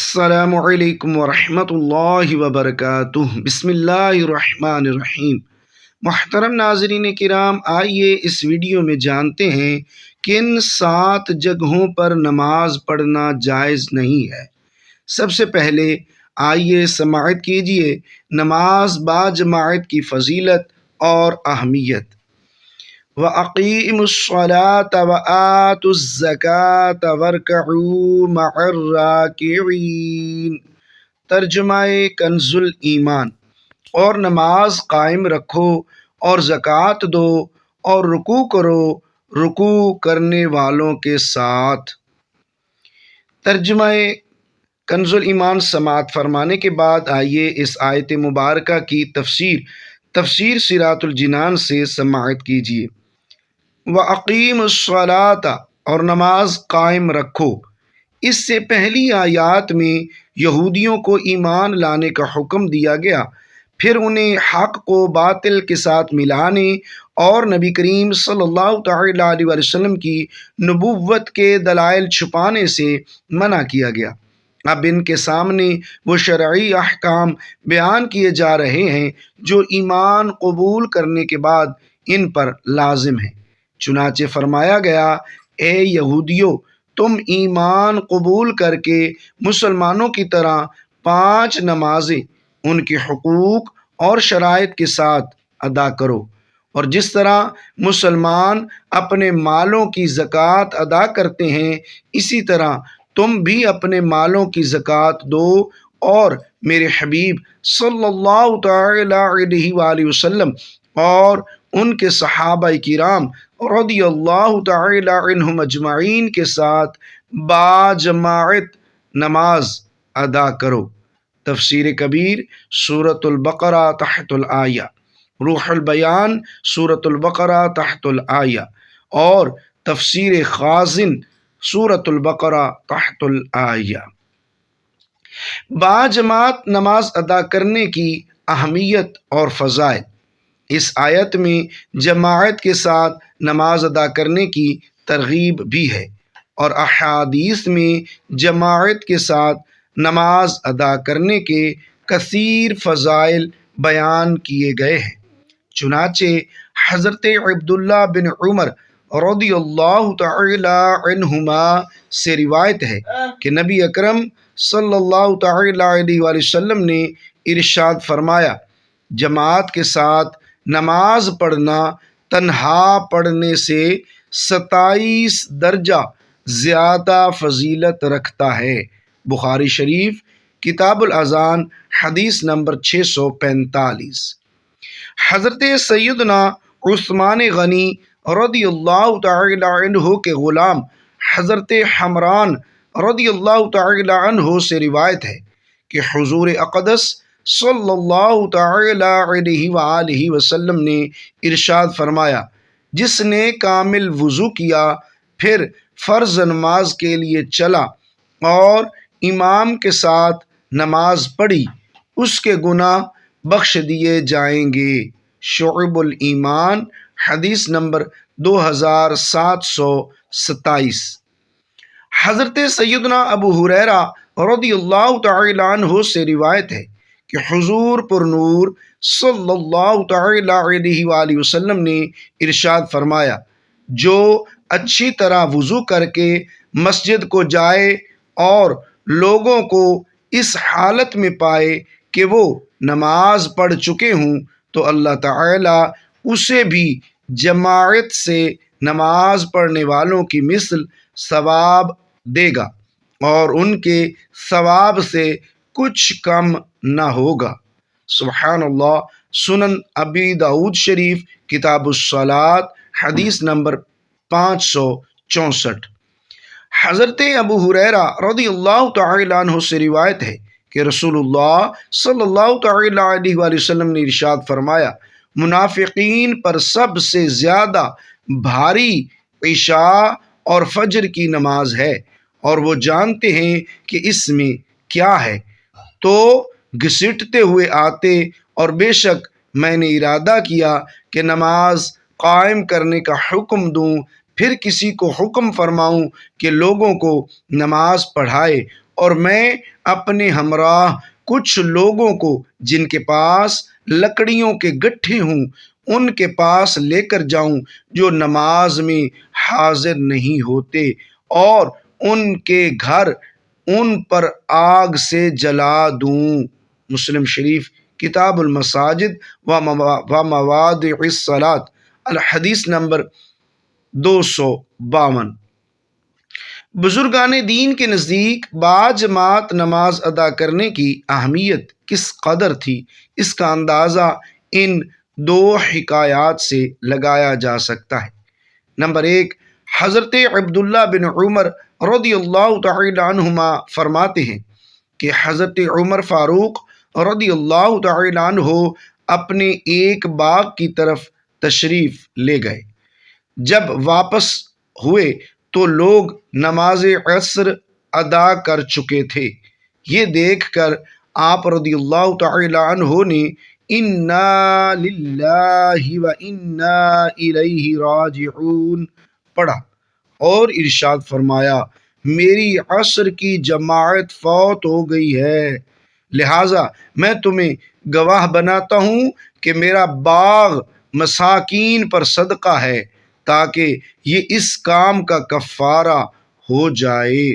السلام علیکم ورحمۃ اللہ وبرکاتہ۔ بسم اللہ الرحمن الرحیم۔ محترم ناظرین کرام، آئیے اس ویڈیو میں جانتے ہیں کن 7 جگہوں پر نماز پڑھنا جائز نہیں ہے۔ سب سے پہلے آئیے سماعت کیجیے نماز باجماعت کی فضیلت اور اہمیت۔ وَأَقِیمُوا الصَّلَاةَ وَآتُوا الزَّکَاةَ وَارْکَعُوا مَعَ الرَّاکِعِینَ۔ ترجمہ کنز ایمان۔ اور نماز قائم رکھو اور زکوٰۃ دو اور رکوع کرو رکوع کرنے والوں کے ساتھ۔ ترجمہ کنز ایمان سماعت فرمانے کے بعد آئیے اس آیت مبارکہ کی تفسیر صراط الجنان سے سماعت کیجیے۔ وَأَقِیمُوا الصَّلَاةَ، اور نماز قائم رکھو۔ اس سے پہلی آیات میں یہودیوں کو ایمان لانے کا حکم دیا گیا، پھر انہیں حق کو باطل کے ساتھ ملانے اور نبی کریم صلی اللہ تعالی علیہ وسلم کی نبوت کے دلائل چھپانے سے منع کیا گیا۔ اب ان کے سامنے وہ شرعی احکام بیان کیے جا رہے ہیں جو ایمان قبول کرنے کے بعد ان پر لازم ہیں۔ چنانچہ فرمایا گیا، اے یہودیو، تم ایمان قبول کر کے مسلمانوں کی طرح 5 نمازیں ان کے حقوق اور شرائط کے ساتھ ادا کرو، اور جس طرح مسلمان اپنے مالوں کی زکوٰۃ ادا کرتے ہیں اسی طرح تم بھی اپنے مالوں کی زکوٰۃ دو، اور میرے حبیب صلی اللہ تعالی علیہ وآلہ وسلم اور ان کے صحابہ کرام رضی اللہ تعالی عنہم اجمعین کے ساتھ باجماعت نماز ادا کرو۔ تفسیر کبیر سورۃ البقرہ تحت الآیہ، روح البیان سورۃ البقرہ تحت الآیہ، اور تفسیر خازن سورۃ البقرہ تحت الآیہ۔ باجماعت نماز ادا کرنے کی اہمیت اور فضائل۔ اس آیت میں جماعت کے ساتھ نماز ادا کرنے کی ترغیب بھی ہے، اور احادیث میں جماعت کے ساتھ نماز ادا کرنے کے کثیر فضائل بیان کیے گئے ہیں۔ چنانچہ حضرت عبداللہ بن عمر رضی اللہ تعالی عنہما سے روایت ہے کہ نبی اکرم صلی اللہ تعالی علیہ وآلہ وسلم نے ارشاد فرمایا، جماعت کے ساتھ نماز پڑھنا تنہا پڑھنے سے 27 درجہ زیادہ فضیلت رکھتا ہے۔ بخاری شریف کتاب الاذان حدیث نمبر 645۔ حضرت سیدنا عثمان غنی رضی اللہ تعالی عنہ کے غلام حضرت حمران رضی اللہ تعالی عنہ سے روایت ہے کہ حضور اقدس صلی اللہ تعالی علیہ وآلہ وسلم نے ارشاد فرمایا، جس نے کامل وضو کیا پھر فرض نماز کے لیے چلا اور امام کے ساتھ نماز پڑھی، اس کے گناہ بخش دیے جائیں گے۔ شعب الایمان حدیث نمبر 2727۔ حضرت سیدنا ابو ہریرہ رضی اللہ تعالی عنہ سے روایت ہے کہ حضور پر نور صلی اللہ تعالی علیہ وآلہ وسلم نے ارشاد فرمایا، جو اچھی طرح وضو کر کے مسجد کو جائے اور لوگوں کو اس حالت میں پائے کہ وہ نماز پڑھ چکے ہوں تو اللہ تعالی اسے بھی جماعت سے نماز پڑھنے والوں کی مثل ثواب دے گا، اور ان کے ثواب سے کچھ کم نہ ہوگا۔ سبحان اللہ۔ سنن ابی داؤد شریف کتاب الصلاۃ حدیث نمبر 564۔ حضرت ابو ہریرہ رضی اللہ تعالی عنہ سے روایت ہے کہ رسول اللہ صلی اللہ تعالی علیہ وآلہ وسلم نے ارشاد فرمایا، منافقین پر سب سے زیادہ بھاری عشاء اور فجر کی نماز ہے، اور وہ جانتے ہیں کہ اس میں کیا ہے تو گھسیٹتے ہوئے آتے، اور بے شک میں نے ارادہ کیا کہ نماز قائم کرنے کا حکم دوں، پھر کسی کو حکم فرماؤں کہ لوگوں کو نماز پڑھائے، اور میں اپنے ہمراہ کچھ لوگوں کو جن کے پاس لکڑیوں کے گٹھے ہوں ان کے پاس لے کر جاؤں جو نماز میں حاضر نہیں ہوتے، اور ان کے گھر ان پر آگ سے جلا دوں۔ مسلم شریف کتاب المساجد و مواضع الصلاۃ، الحدیث نمبر 252۔ بزرگان دین کے نزدیک باجماعت نماز ادا کرنے کی اہمیت کس قدر تھی، اس کا اندازہ ان دو حکایات سے لگایا جا سکتا ہے۔ نمبر 1، حضرت عبداللہ بن عمر رضی اللہ تعالی عنہما فرماتے ہیں کہ حضرت عمر فاروق رضی اللہ تعالی عنہ اپنے ایک باغ کی طرف تشریف لے گئے۔ جب واپس ہوئے تو لوگ نماز عصر ادا کر چکے تھے۔ یہ دیکھ کر آپ رضی اللہ تعالی عنہ نے انا للہ و انا الیہ راجعون پڑھا اور ارشاد فرمایا، میری عصر کی جماعت فوت ہو گئی ہے، لہٰذا میں تمہیں گواہ بناتا ہوں کہ میرا باغ مساکین پر صدقہ ہے تاکہ یہ اس کام کا کفارہ ہو جائے۔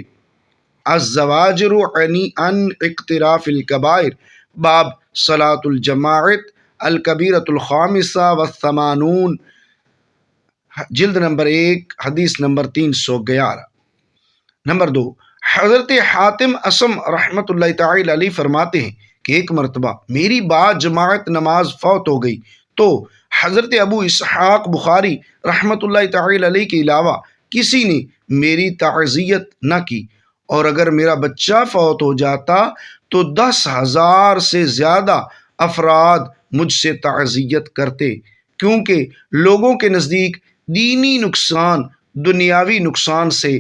الزواجر عن اقتراف الکبائر، باب صلاۃ الجماعت، الکبیرۃ الخامسہ والثمانون، جلد نمبر 1، حدیث نمبر 311۔ نمبر 2، حضرت حاتم اسم رحمۃ اللہ تعالی علیہ فرماتے ہیں کہ ایک مرتبہ میری باجماعت نماز فوت ہو گئی تو حضرت ابو اسحاق بخاری رحمۃ اللہ تعالی علیہ کے علاوہ کسی نے میری تعزیت نہ کی، اور اگر میرا بچہ فوت ہو جاتا تو 10,000 سے زیادہ افراد مجھ سے تعزیت کرتے، کیونکہ لوگوں کے نزدیک دینی نقصان دنیاوی نقصان سے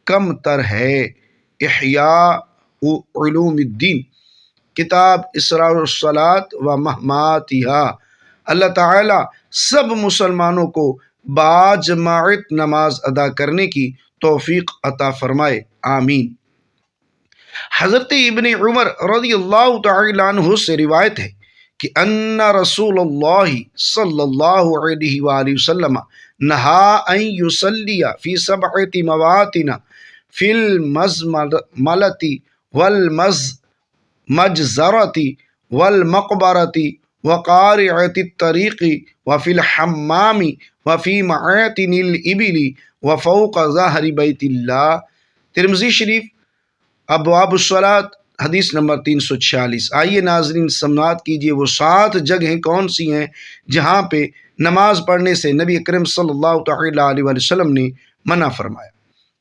کم تر ہے۔ احیاء علوم الدین، کتاب اسراء الصلاۃ و مہماتہا۔ اللہ تعالیٰ سب مسلمانوں کو باجماعت نماز ادا کرنے کی توفیق عطا فرمائے، آمین۔ حضرت ابن عمر رضی اللہ تعالی عنہ سے روایت ہے کہ ان رسول اللہ صلی اللہ علیہ وآلہ وسلم نہا ان یصلی فی 7 مواطن فی المزملۃ والمجزرۃ والمقبرۃ وقارعۃ الطریق وفی الحمام وفی معاطن الابل وفوق ظہر بیت اللہ۔ ترمذی شریف ابواب الصلاۃ، حدیث نمبر 346۔ آئیے ناظرین سماعت کیجیے وہ 7 جگہیں کون سی ہیں جہاں پہ نماز پڑھنے سے نبی اکرم صلی اللہ تعالی علیہ وسلم نے منع فرمایا۔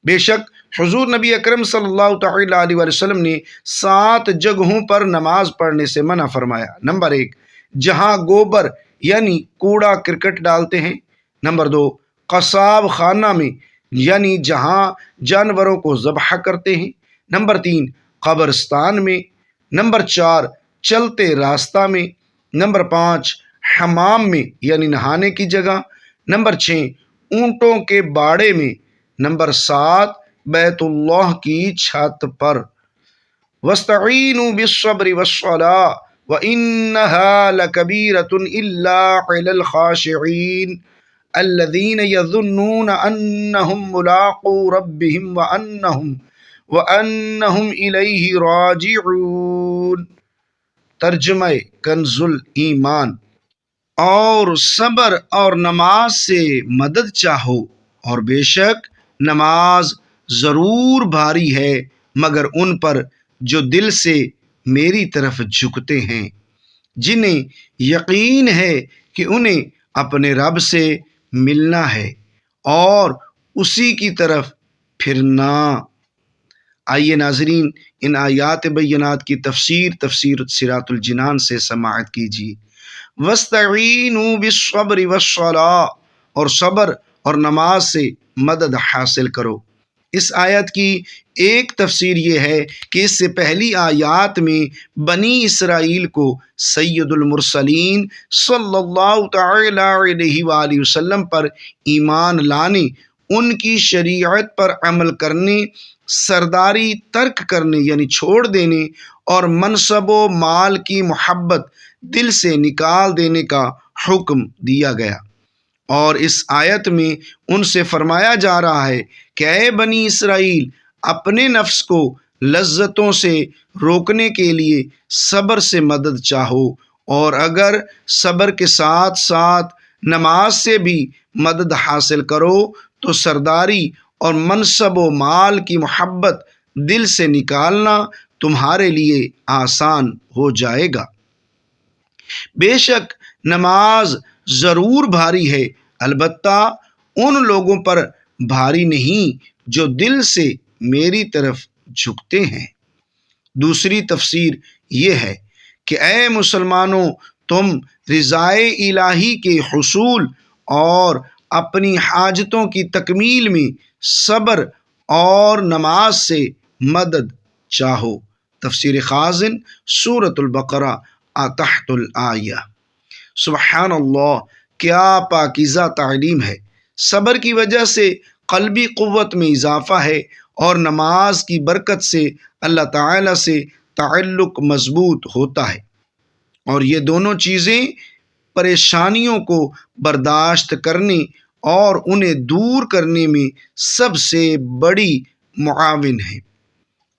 بے شک حضور نبی اکرم صلی اللہ تعالی علیہ وسلم نے 7 جگہوں پر نماز پڑھنے سے منع فرمایا۔ نمبر 1، جہاں گوبر یعنی کوڑا کرکٹ ڈالتے ہیں۔ نمبر 2، قصاب خانہ میں یعنی جہاں جانوروں کو ذبح کرتے ہیں۔ نمبر 3، قبرستان میں۔ نمبر 4، چلتے راستہ میں۔ نمبر 5، حمام میں یعنی نہانے کی جگہ۔ نمبر 6، اونٹوں کے باڑے میں۔ نمبر 7، بیت اللہ کی چھت پر۔ وَاسْتَعِینُوا بِالصَّبْرِ وَالصَّلَاةِ وَإِنَّهَا لَكَبِیرَةٌ إِلَّا عَلَى الْخَاشِعِینَ الَّذِینَ یَظُنُّونَ أَنَّهُم مُّلَاقُو رَبِّهِمْ وَأَنَّهُمْ إِلَیْہِ راجعون۔ ترجمہ کنز الایمان۔ اور صبر اور نماز سے مدد چاہو، اور بے شک نماز ضرور بھاری ہے مگر ان پر جو دل سے میری طرف جھکتے ہیں، جنہیں یقین ہے کہ انہیں اپنے رب سے ملنا ہے اور اسی کی طرف پھرنا۔ آئیے ناظرین ان آیات بینات کی تفسیر صراط الجنان سے سماعت کیجیے۔ وَاسْتَعِینُوا بِالصَّبْرِ وَالصَّلَاةِ، اور صبر اور نماز سے مدد حاصل کرو۔ اس آیت کی ایک تفسیر یہ ہے کہ اس سے پہلی آیات میں بنی اسرائیل کو سید المرسلین صلی اللہ تعالی علیہ وآلہ وسلم پر ایمان لانے ان کی شریعت پر عمل کرنے، سرداری ترک کرنے یعنی چھوڑ دینے، اور منصب و مال کی محبت دل سے نکال دینے کا حکم دیا گیا۔ اور اس آیت میں ان سے فرمایا جا رہا ہے کہ اے بنی اسرائیل، اپنے نفس کو لذتوں سے روکنے کے لیے صبر سے مدد چاہو، اور اگر صبر کے ساتھ ساتھ نماز سے بھی مدد حاصل کرو تو سرداری اور منصب و مال کی محبت دل سے نکالنا تمہارے لیے آسان ہو جائے گا۔ بے شک نماز ضرور بھاری ہے، البتہ ان لوگوں پر بھاری نہیں جو دل سے میری طرف جھکتے ہیں۔ دوسری تفسیر یہ ہے کہ اے مسلمانوں، تم رضائے الہی کے حصول اور اپنی حاجتوں کی تکمیل میں صبر اور نماز سے مدد چاہو۔ تفسیر خازن سورۃ البقرہ تحت الآیہ۔ سبحان اللہ، کیا پاکیزہ تعلیم ہے! صبر کی وجہ سے قلبی قوت میں اضافہ ہے، اور نماز کی برکت سے اللہ تعالیٰ سے تعلق مضبوط ہوتا ہے، اور یہ دونوں چیزیں پریشانیوں کو برداشت کرنے اور انہیں دور کرنے میں سب سے بڑی معاون ہیں۔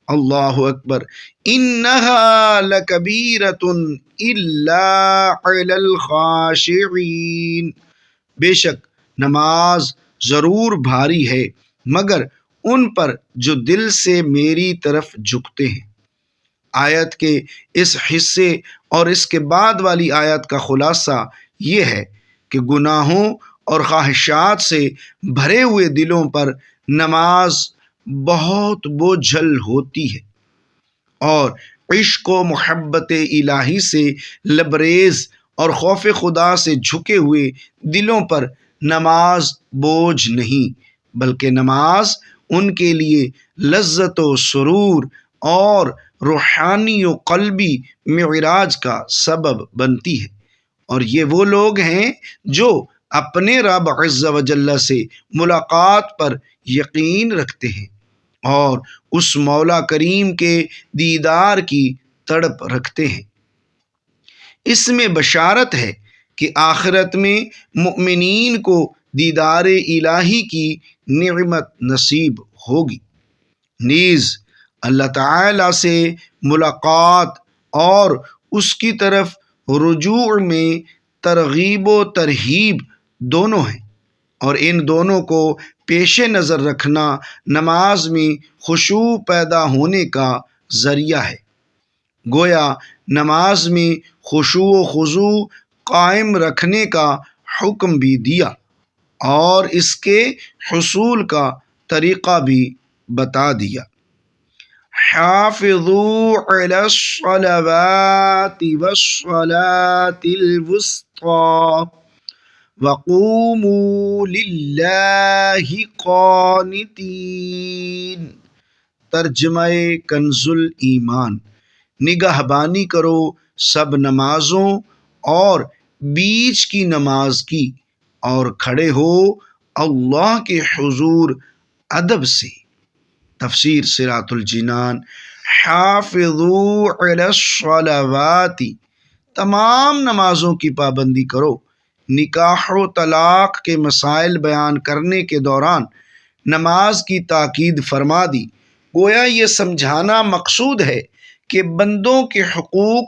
اللہ اکبر، انہا لکبیرۃ الا علی الخاشعین۔ بے شک نماز ضرور بھاری ہے مگر ان پر جو دل سے میری طرف جھکتے ہیں۔ آیت کے اس حصے اور اس کے بعد والی آیت کا خلاصہ یہ ہے کہ گناہوں اور خواہشات سے بھرے ہوئے دلوں پر نماز بہت بوجھل ہوتی ہے، اور عشق و محبت الہی سے لبریز اور خوف خدا سے جھکے ہوئے دلوں پر نماز بوجھ نہیں، بلکہ نماز ان کے لیے لذت و سرور اور روحانی و قلبی معراج کا سبب بنتی ہے۔ اور یہ وہ لوگ ہیں جو اپنے رب عز و جل سے ملاقات پر یقین رکھتے ہیں اور اس مولا کریم کے دیدار کی تڑپ رکھتے ہیں۔ اس میں بشارت ہے کہ آخرت میں مؤمنین کو دیدار الہی کی نعمت نصیب ہوگی، نیز اللہ تعالیٰ سے ملاقات اور اس کی طرف رجوع میں ترغیب و ترہیب دونوں ہیں، اور ان دونوں کو پیش نظر رکھنا نماز میں خشوع پیدا ہونے کا ذریعہ ہے۔ گویا نماز میں خشوع و خضوع قائم رکھنے کا حکم بھی دیا اور اس کے حصول کا طریقہ بھی بتا دیا۔ حافظوا علی الصلوات والصلاة الوسطی وقوموا للہ قانتین۔ ترجمہ کنز ایمان۔ نگہبانی کرو سب نمازوں اور بیچ کی نماز کی، اور کھڑے ہو اللہ کے حضور ادب سے۔ تفسیر صراط الجنان۔ حافظوا علی الصلوات، تمام نمازوں کی پابندی کرو۔ نکاح و طلاق کے مسائل بیان کرنے کے دوران نماز کی تاکید فرما دی۔ گویا یہ سمجھانا مقصود ہے کہ بندوں کے حقوق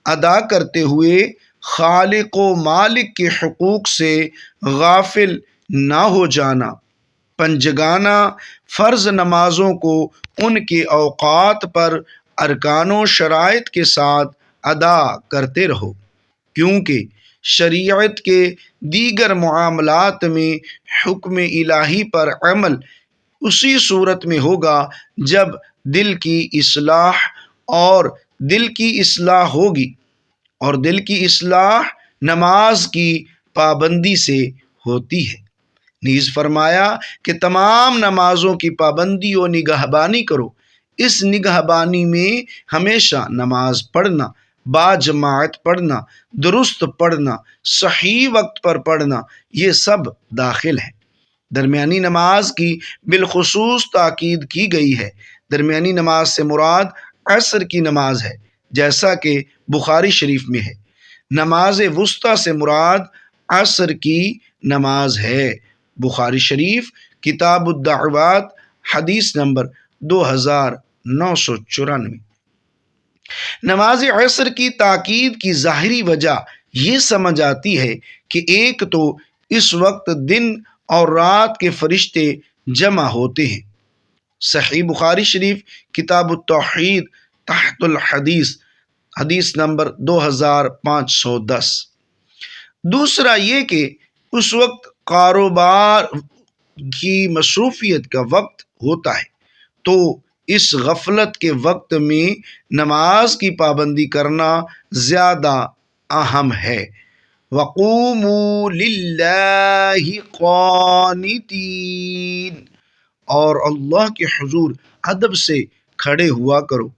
ادا کرتے ہوئے خالق و مالک کے حقوق سے غافل نہ ہو جانا۔ پنجگانہ فرض نمازوں کو ان کے اوقات پر ارکان و شرائط کے ساتھ ادا کرتے رہو، کیونکہ شریعت کے دیگر معاملات میں حکم الہی پر عمل اسی صورت میں ہوگا جب دل کی اصلاح ہوگی، اور دل کی اصلاح نماز کی پابندی سے ہوتی ہے۔ نیز فرمایا کہ تمام نمازوں کی پابندی و نگہبانی کرو۔ اس نگہبانی میں ہمیشہ نماز پڑھنا، باجماعت پڑھنا، درست پڑھنا، صحیح وقت پر پڑھنا، یہ سب داخل ہے۔ درمیانی نماز کی بالخصوص تاکید کی گئی ہے۔ درمیانی نماز سے مراد عصر کی نماز ہے، جیسا کہ بخاری شریف میں ہے۔ نماز وسطیٰ سے مراد عصر کی نماز ہے۔ بخاری شریف کتاب الدعوات حدیث نمبر 2994۔ نماز عصر کی تاکید کی ظاہری وجہ یہ سمجھ آتی ہے کہ ایک تو اس وقت دن اور رات کے فرشتے جمع ہوتے ہیں۔ صحیح بخاری شریف کتاب التوحید تحت الحدیث حدیث نمبر 2510۔ دوسرا یہ کہ اس وقت کاروبار کی مصروفیت کا وقت ہوتا ہے، تو اس غفلت کے وقت میں نماز کی پابندی کرنا زیادہ اہم ہے۔ وَقُومُوا لِلَّهِ قَانِتِينَ، اور اللہ کے حضور ادب سے کھڑے ہوا کرو۔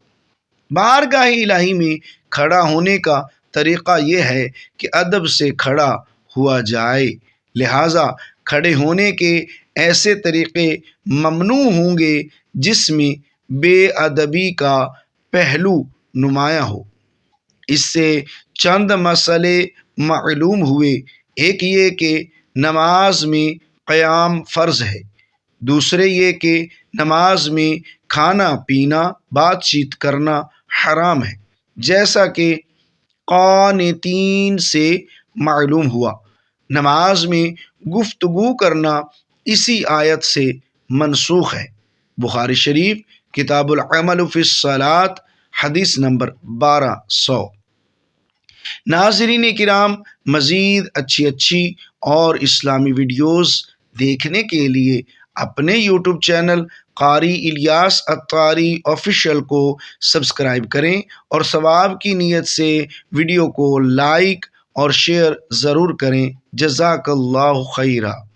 بارگاہ الہی میں کھڑا ہونے کا طریقہ یہ ہے کہ ادب سے کھڑا ہوا جائے، لہٰذا کھڑے ہونے کے ایسے طریقے ممنوع ہوں گے جس میں بے ادبی کا پہلو نمایاں ہو۔ اس سے چند مسئلے معلوم ہوئے۔ ایک یہ کہ نماز میں قیام فرض ہے، دوسرے یہ کہ نماز میں کھانا پینا بات چیت کرنا حرام ہے، جیسا کہ قانتین سے معلوم ہوا۔ نماز میں گفتگو کرنا اسی آیت سے منسوخ ہے۔ بخاری شریف کتاب العمل فی الصلاۃ حدیث نمبر 1200۔ ناظرین کرام، مزید اچھی اور اسلامی ویڈیوز دیکھنے کے لیے اپنے یوٹیوب چینل قاری الیاس اتاری آفیشیل کو سبسکرائب کریں اور ثواب کی نیت سے ویڈیو کو لائک اور شیئر ضرور کریں۔ جزاک اللہ خیرہ۔